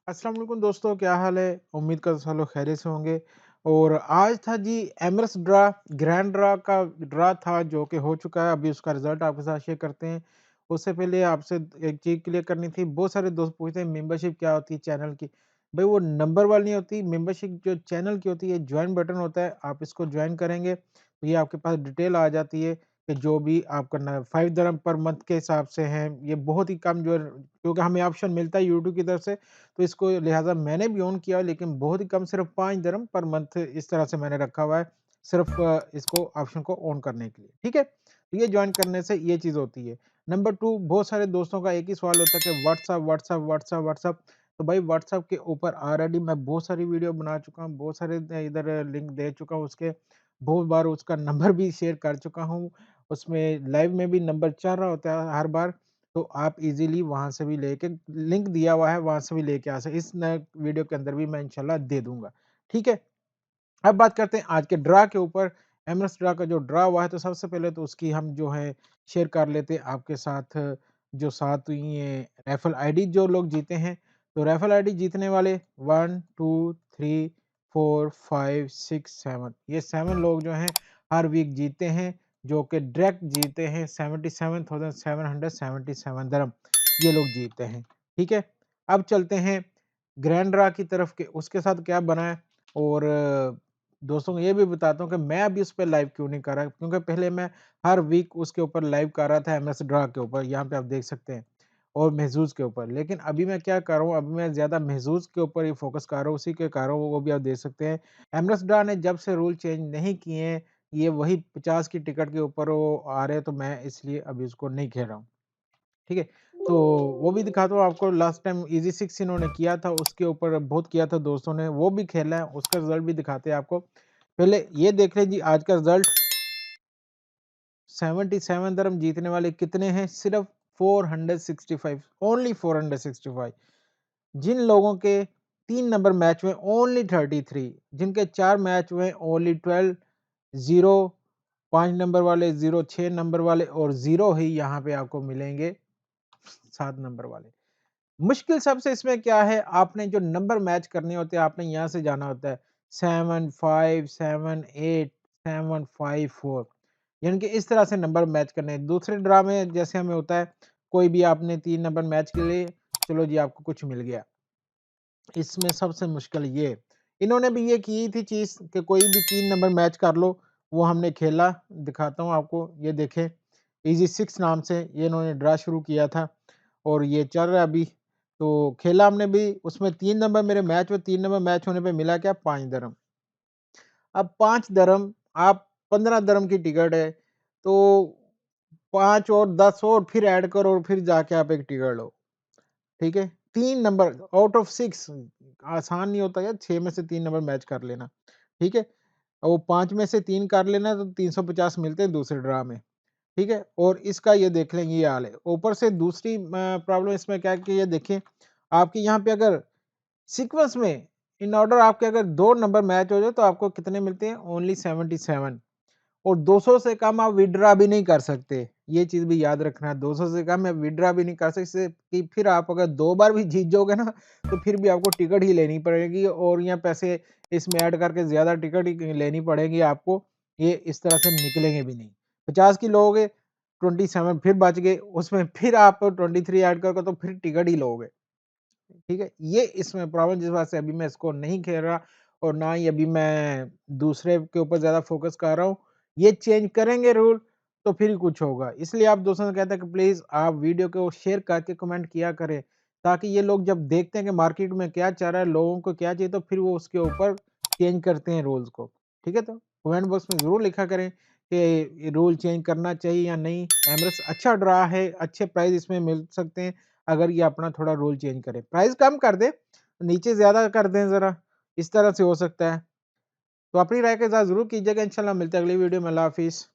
अस्सलाम वालेकुम दोस्तों, क्या हाल है? उम्मीद करता हूँ सब लोग खैरियत से होंगे। और आज था जी एमरेट्स ड्रा, ग्रैंड ड्रा का ड्रा था जो कि हो चुका है। अभी उसका रिजल्ट आपके साथ शेयर करते हैं। उससे पहले आपसे एक चीज़ क्लियर करनी थी। बहुत सारे दोस्त पूछते हैं मेंबरशिप क्या होती है चैनल की? भाई वो नंबर वाली नहीं होती, मेंबरशिप जो चैनल की होती है, जॉइन बटन होता है। आप इसको जॉइन करेंगे तो ये आपके पास डिटेल आ जाती है कि जो भी आपका न 5 दिरहम पर मंथ के हिसाब से हैं। ये बहुत ही कम जो है, क्योंकि हमें ऑप्शन मिलता है यूट्यूब की तरफ से, तो इसको लिहाज़ा मैंने भी ऑन किया, लेकिन बहुत ही कम, सिर्फ़ 5 दिरहम पर मंथ इस तरह से मैंने रखा हुआ है, सिर्फ़ इसको ऑप्शन को ऑन करने के लिए, ठीक है? तो ये जॉइन करने से ये चीज़ होती है। नंबर 2, बहुत सारे दोस्तों का एक ही सवाल होता है कि व्हाट्सएप व्हाट्सएप व्हाट्सएप व्हाट्सएप। तो भाई व्हाट्सएप के ऊपर ऑलरेडी मैं बहुत सारी वीडियो बना चुका हूँ, बहुत सारे इधर लिंक दे चुका हूँ उसके, बहुत बार उसका नंबर भी शेयर कर चुका हूँ। उसमें लाइव में भी नंबर चल रहा होता है हर बार, तो आप इज़िली वहाँ से भी लेके, लिंक दिया हुआ है, वहाँ से भी लेके आ सकते, इस नए वीडियो के अंदर भी मैं इंशाल्लाह दे दूँगा, ठीक है? अब बात करते हैं आज के ड्रा के ऊपर। एमएस ड्रा का जो ड्रा हुआ है, तो सबसे पहले तो उसकी हम जो है शेयर कर लेते हैं आपके साथ, जो साथ ये रैफल आईडी जो लोग जीते हैं। तो रैफल आईडी जीतने वाले 1, 2, 3, 4, 5, 6, 7, ये 7 लोग जो हैं हर वीक जीतते हैं, जो कि डायरेक्ट जीते हैं 77,777 दिरहम, ये लोग जीतते हैं, ठीक है? अब चलते हैं ग्रैंड ड्रा की तरफ के उसके साथ क्या बना है। और दोस्तों को ये भी बताता हूँ कि मैं अभी उस पे लाइव क्यों नहीं कर रहा, क्योंकि पहले मैं हर वीक उसके ऊपर लाइव कर रहा था एमएस ड्रा के ऊपर, यहाँ पे आप देख सकते हैं, और महजूज के ऊपर। लेकिन अभी मैं क्या कर रहा हूँ, अभी मैं ज़्यादा महजूज के ऊपर ही फोकस कर रहा हूँ, उसी के कर रहा हूँ, वो भी आप देख सकते हैं। एमएस ड्रा ने जब से रूल चेंज नहीं किए हैं, ये वही 50 की टिकट के ऊपर वो आ रहे हैं, तो मैं इसलिए अभी उसको नहीं खेल रहा हूँ, ठीक है? तो वो भी दिखाता हूँ आपको। लास्ट टाइम ईज़ी 6 इन्होंने किया था, उसके ऊपर बहुत किया था दोस्तों ने, वो भी खेला है, उसका रिज़ल्ट भी दिखाते हैं आपको। पहले ये देख लें जी आज का रिज़ल्ट। 77 दिरहम जीतने वाले कितने हैं? सिर्फ़ 465, ओनली 465। जिन लोगों के 3 नंबर मैच में ओनली 33, जिनके 4 मैच में ओनली 12, 0, 5 नंबर वाले, 0, 6 नंबर वाले और 0 ही यहाँ पे आपको मिलेंगे 7 नंबर वाले। मुश्किल सबसे इसमें क्या है, आपने जो नंबर मैच करने होते हैं, आपने यहाँ से जाना होता है 7, 5, 7, 8, 7, 5, 4, यानी कि इस तरह से नंबर मैच करने हैं। दूसरे ड्रा में जैसे हमें होता है, कोई भी आपने 3 नंबर मैच के लिए, चलो जी आपको कुछ मिल गया। इसमें सबसे मुश्किल ये, इन्होंने भी ये की थी चीज़ कि कोई भी 3 नंबर मैच कर लो, वो हमने खेला, दिखाता हूँ आपको, ये देखें, ईज़ी 6 नाम से ये इन्होंने ड्रा शुरू किया था और ये चल रहा है अभी। तो खेला हमने भी, उसमें 3 नंबर मेरे मैच में, 3 नंबर मैच होने पे मिला क्या? 5 दिरहम। अब 5 दिरहम, आप 15 दिरहम की टिकट है, तो 5 और 10 और फिर ऐड करो और फिर जाके आप एक टिकट लो। ठीक है? 3 नंबर आउट ऑफ 6, आसान नहीं होता यार 6 में से 3 नंबर मैच कर लेना, ठीक है? और वो 5 में से 3 कर लेना तो 350 मिलते हैं दूसरे ड्रा में, ठीक है? और इसका ये देख लें ये हाल है। ऊपर से दूसरी प्रॉब्लम इसमें क्या है कि ये देखें, आपके यहाँ पे अगर सीक्वेंस में इन ऑर्डर आपके अगर 2 नंबर मैच हो जाए तो आपको कितने मिलते हैं? ओनली 77। और 200 से कम आप विथड्रॉ भी नहीं कर सकते। ये चीज़ भी याद रखना है, 200 से कम आप विथड्रॉ भी नहीं कर सकते, इससे कि फिर आप अगर 2 बार भी जीत जाओगे ना, तो फिर भी आपको टिकट ही लेनी पड़ेगी और या पैसे इसमें ऐड करके ज़्यादा टिकट ही लेनी पड़ेगी आपको। ये इस तरह से निकलेंगे भी नहीं। 50 की लोगे, 27 फिर बच गए, उसमें फिर आप 23 ऐड करोगे तो फिर टिकट ही लोगे। ठीक है? ये इसमें प्रॉब्लम जिस वजह से अभी मैं इसको नहीं खेल रहा और ना ही अभी मैं दूसरे के ऊपर ज़्यादा फ़ोकस कर रहा हूँ। ये चेंज करेंगे रूल तो फिर ही कुछ होगा। इसलिए आप दोस्तों से कहते हैं कि प्लीज़ आप वीडियो को शेयर करके कमेंट किया करें, ताकि ये लोग जब देखते हैं कि मार्केट में क्या चल रहा है, लोगों को क्या चाहिए, तो फिर वो उसके ऊपर चेंज करते हैं रूल्स को। ठीक है? तो कमेंट बॉक्स में ज़रूर लिखा करें कि रूल चेंज करना चाहिए या नहीं। एमरेट्स अच्छा ड्रा है, अच्छे प्राइज़ इसमें मिल सकते हैं। अगर ये अपना थोड़ा रूल चेंज करें, प्राइस कम कर दें, नीचे ज़्यादा कर दें ज़रा, इस तरह से हो सकता है। तो अपनी राय के साथ ज़रूर कीजिएगा, इंशाल्लाह मिलते हैं अगली वीडियो में। अल्लाह हाफ़िज़।